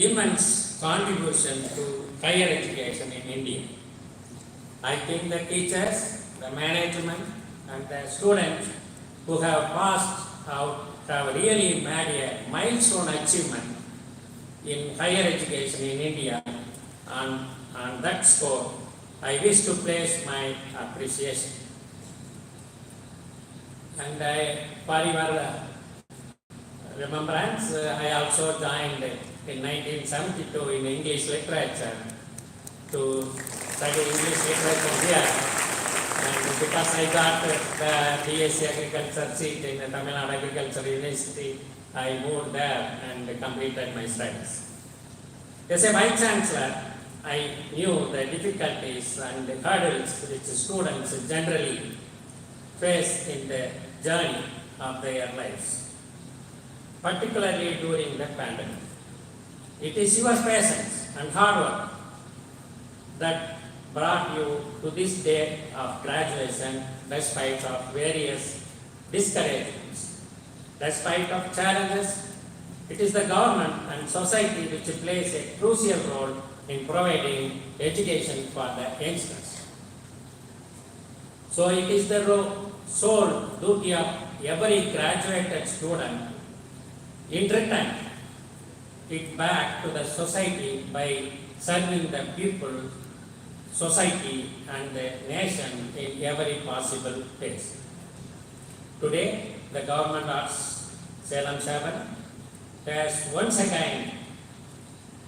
immense contribution to higher education in India. I think the teachers, the management, and the students who have passed out have really made a milestone achievement in higher education in India. On that score, I wish to place my appreciation. And for your remembrance, I also joined in 1972 in English literature to study English literature here. And because I got the BSc Agriculture seat in the Tamil Nadu Agriculture University, I moved there and completed my studies. As a Vice Chancellor, I knew the difficulties and the hurdles which students generally face in the journey of their lives, particularly during the pandemic. It is your patience and hard work that brought you to this day of graduation despite of various discouragements. Despite of challenges, it is the government and society which plays a crucial role in providing education for the youngsters. So it is the sole duty of every graduated student in return it back to the society by serving the people, society and the nation in every possible ways. Today, the government of Salem-7 has once again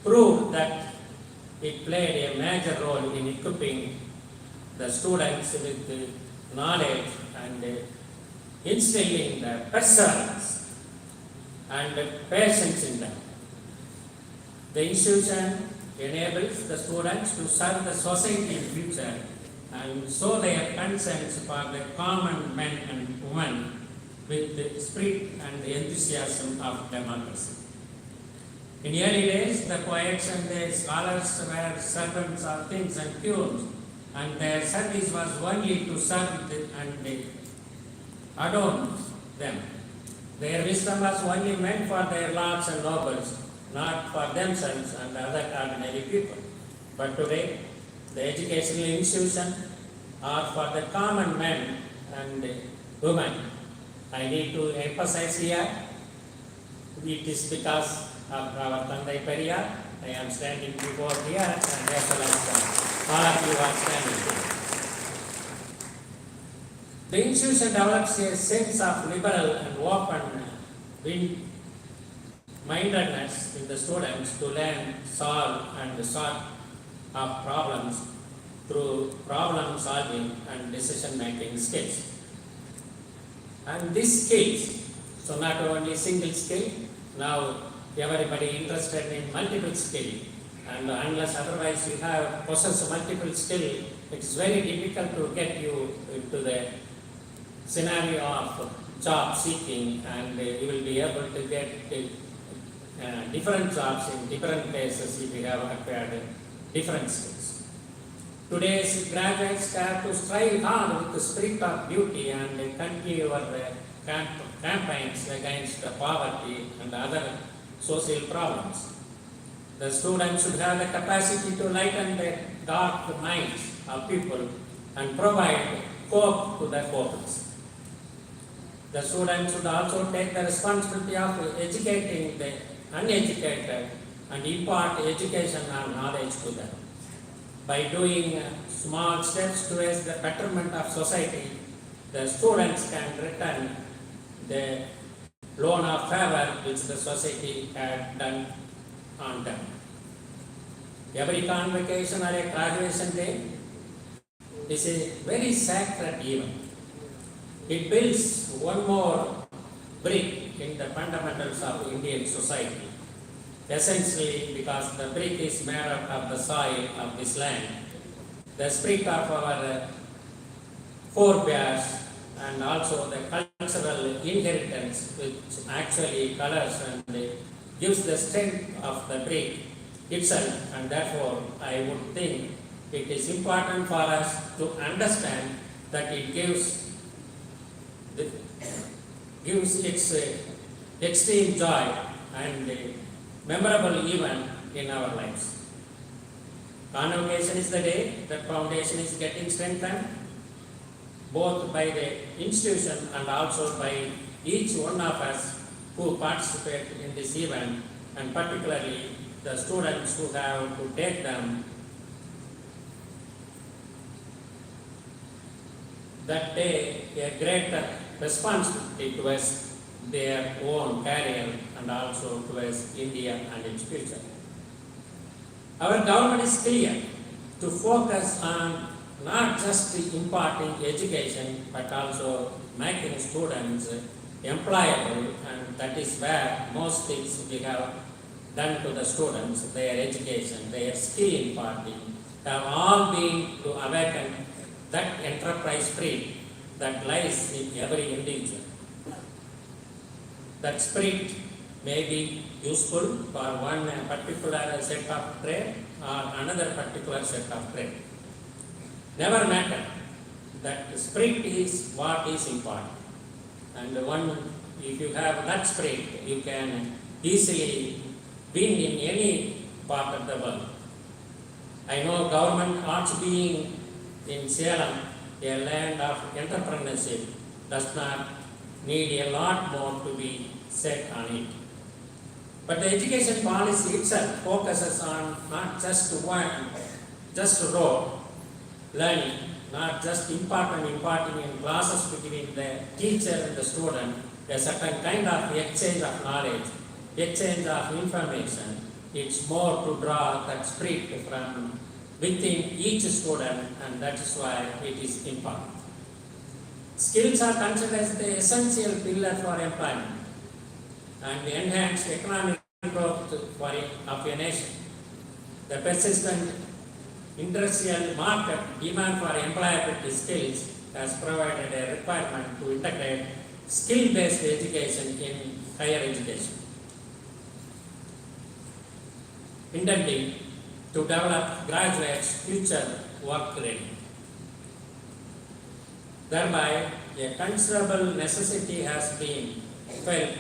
proved that it played a major role in equipping the students with the knowledge and instilling the perseverance and patience in them. The institution enables the students to serve the society in future and show their concerns for the common men and women with the spirit and the enthusiasm of democracy. In early days, the poets and the scholars were servants of kings and queens, and their service was only to serve and adorn them. Their wisdom was only meant for their lords and nobles, not for themselves and other ordinary people. But today, the educational institutions are for the common men and women. I need to emphasize here, it is because of our PERIYAR. I am standing before here and as well as all of you are standing here. The institution develops a sense of liberal and open mindedness in the students to learn, solve and sort of problems through problem solving and decision making skills. And these skills, so not only single skill, now everybody interested in multiple skill, and unless otherwise you have possess multiple skill, it is very difficult to get you into the scenario of job seeking, and you will be able to get different jobs in different places if you have acquired different skills. Today's graduates have to strive hard with the spirit of duty and continue your campaigns against poverty and other social problems. The students should have the capacity to lighten the dark minds of people and provide hope to the hopeless. The students should also take the responsibility of educating the uneducated and impart education and knowledge to them. By doing small steps towards the betterment of society, the students can return the loan of favor which the society had done on them. Every convocation or a graduation day is a very sacred event. It builds one more brick in the fundamentals of Indian society, essentially because the brick is made up of the soil of this land, the spirit of our forebears, and also the cultural inheritance which actually colors and gives the strength of the brick itself. And therefore, I would think it is important for us to understand that it gives its extreme joy and memorable event in our lives. Convocation is the day that foundation is getting strengthened, both by the institution and also by each one of us who participate in this event, and particularly the students who have to take them. That day, a great responsibility towards their own career and also towards India and its future. Our government is clear to focus on not just imparting education but also making students employable, and that is where most things we have done to the students, their education, their skill imparting, have all been to awaken that enterprise spirit that lies in every individual. That spirit may be useful for one particular set of trade or another particular set of trade. Never matter. That spirit is what is important. And if you have that spirit, you can easily win in any part of the world. I know government arts being in Salem, a land of entrepreneurship, does not need a lot more to be said on it. But the education policy itself focuses on not just rote learning, not just imparting in classes between the teacher and the student, a certain kind of exchange of knowledge, exchange of information. It's more to draw that spirit from within each student, and that is why it is important. Skills are considered as the essential pillar for employment and enhanced economic growth of a nation. The persistent industrial market demand for employability skills has provided a requirement to integrate skill-based education in higher education, intending to develop graduates' future work ready. Thereby, a considerable necessity has been felt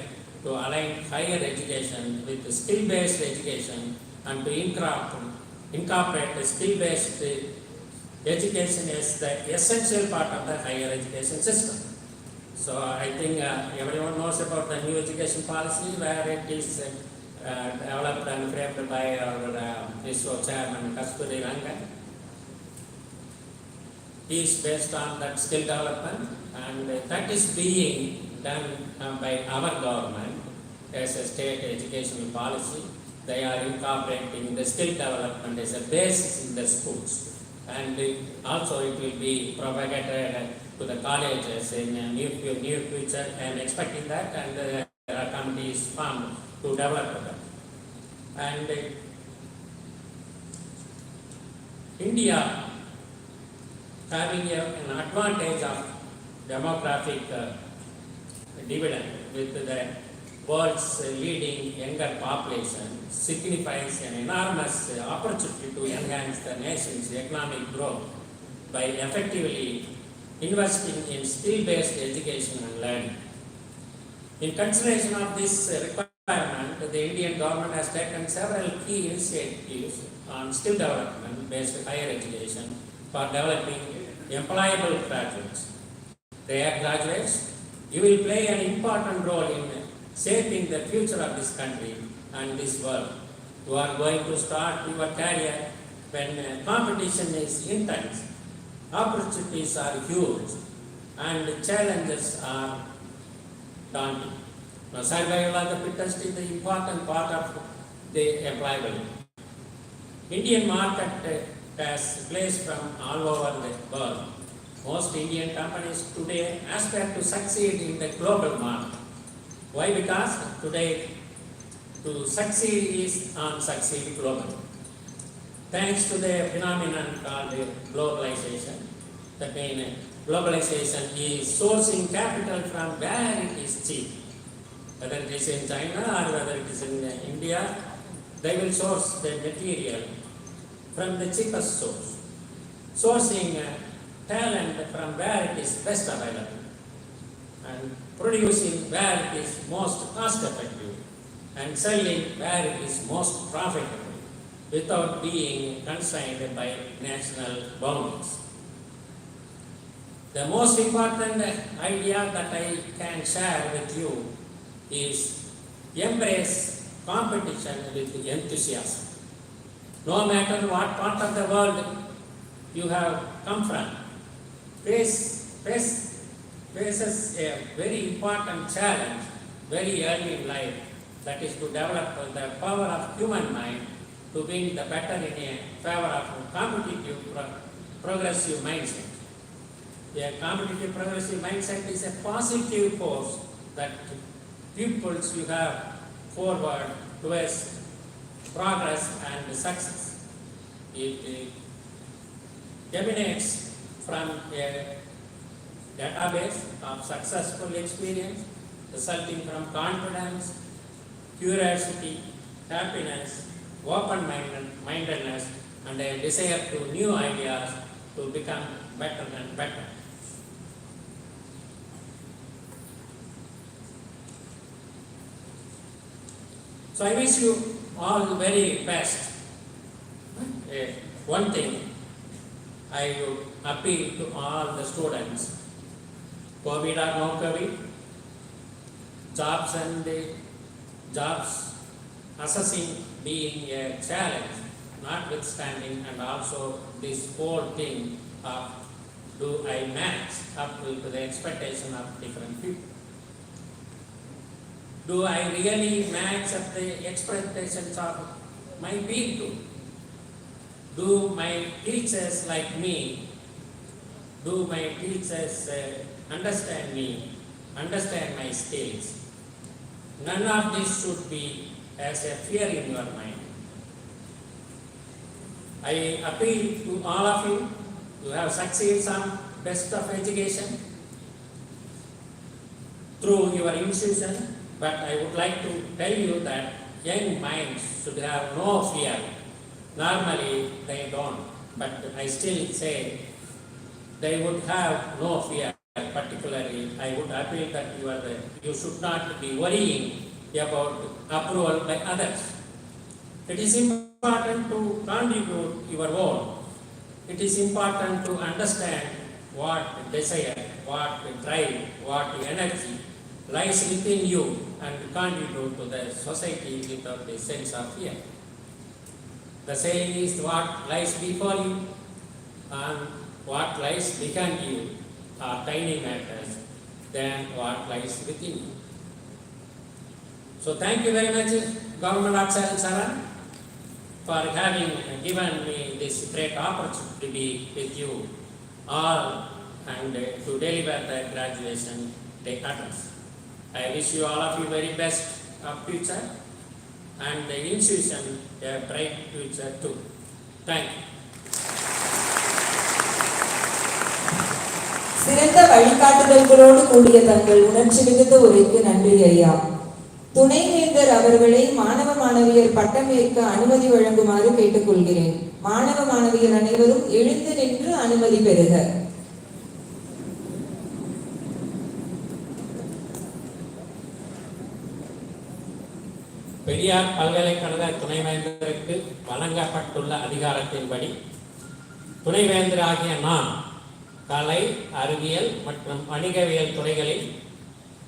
to align higher education with skill-based education and to incorporate the skill-based education as the essential part of the higher education system. So I think everyone knows about the new education policy, where it is developed and framed by our ISRO chairman Kasturi Rangan. He is based on that skill development, and that is being done by our government as a state educational policy. They are incorporating the skill development as a basis in the schools, and also it will be propagated to the colleges in the near future. I am expecting that, and there are committees formed to develop that. And India, having an advantage of demographic dividend with the world's leading younger population, signifies an enormous opportunity to enhance the nation's economic growth by effectively investing in skill-based education and learning. In consideration of this requirement, the Indian government has taken several key initiatives on skill development based higher education for developing employable graduates. They are graduates. You will play an important role in shaping the future of this country and this world. You are going to start your career when competition is intense, opportunities are huge, and challenges are daunting. Now, survival of the fittest is the important part of the employability. Indian market has place from all over the world. Most Indian companies today aspire to succeed in the global market. Why? Because today to succeed is succeed globally. Thanks to the phenomenon called globalization, that means globalization is sourcing capital from where it is cheap. Whether it is in China or whether it is in India, they will source the material from the cheapest source. Sourcing talent from where it is best available, and producing where it is most cost effective, and selling where it is most profitable. without being constrained by national boundaries. The most important idea that I can share with you is embrace competition with enthusiasm. No matter what part of the world you have come from, faces a very important challenge very early in life, that is to develop the power of human mind to win the battle in a favor of competitive progressive mindset. A competitive progressive mindset is a positive force that pupils you have forward towards progress and success. It emanates from a database of successful experience resulting from confidence, curiosity, happiness, open-mindedness, and a desire to new ideas to become better and better. So I wish you all the very best. One thing I would appeal to all the students, COVID or no COVID, jobs assessing being a challenge, notwithstanding, and also this whole thing of do I match up to the expectation of different people? Do I really match up the expectations of my people? Do my teachers like me? Do my teachers understand me, understand my skills? None of this should be as a fear in your mind. I appeal to all of you to have succeeded some best of education through your institution, but I would like to tell you that young minds should have no fear. Normally they don't, but I still say they would have no fear. Particularly, I would appeal that you should not be worrying about approval by others. It is important to contribute your own. It is important to understand what desire, what drive, what energy lies within you and contribute to the society without a sense of fear. The saying is what lies before you and what lies behind you are tiny matters than what lies within you. So thank you very much, Government of Salem-7, for having given me this great opportunity to be with you all and to deliver the graduation day address. I wish you all of you very best of future and the institution a bright future too. Thank you. சிறந்த வழிகாட்டுதல்களோடு கூடிய தங்கள் உணர்ச்சி மிகுந்த உரைக்கு நன்றி ஐயா. துணைவேந்தர் அவர்களை மாணவ மாணவியர் பட்டம் ஏற்க அனுமதி வழங்குமாறு கேட்டுக்கொள்கிறேன். மாணவ மாணவியர் அனைவரும் எழுந்து நின்று அனுமதி பெறுக. பெரியார் பல்கலைக்கழக துணைவேந்தருக்கு வழங்கப்பட்டுள்ள அதிகாரத்தின்படி துணைவேந்தராகிய நான் கலை, அறிவியல் மற்றும் வணிகவியல் துறைகளில்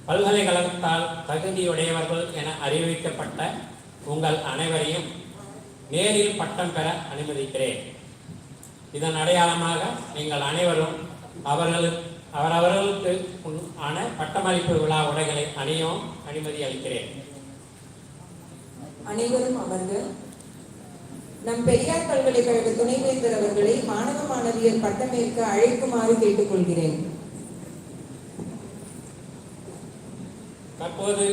பல்கலைக்கழகத்தால் தகுதியுடையவர்கள் என அறிவிக்கப்பட்ட உங்கள் அனைவரையும் நேரில் பட்டம் பெற அனுமதிக்கிறேன். இதன் அடையாளமாக நீங்கள் அனைவரும் அவரவர்களுக்கு ஆன பட்டமளிப்பு விழா உடைகளை அணியவும் அனுமதி அளிக்கிறேன். அனைவரும் அவர்கள் நம் பெரியார் பல்கலைக்கழக துணைவேந்தர் அவர்களை மாணவ மாணவியர் பட்டமேற்க அழைக்குமாறு கேட்டுக்கொள்கிறேன். தற்போது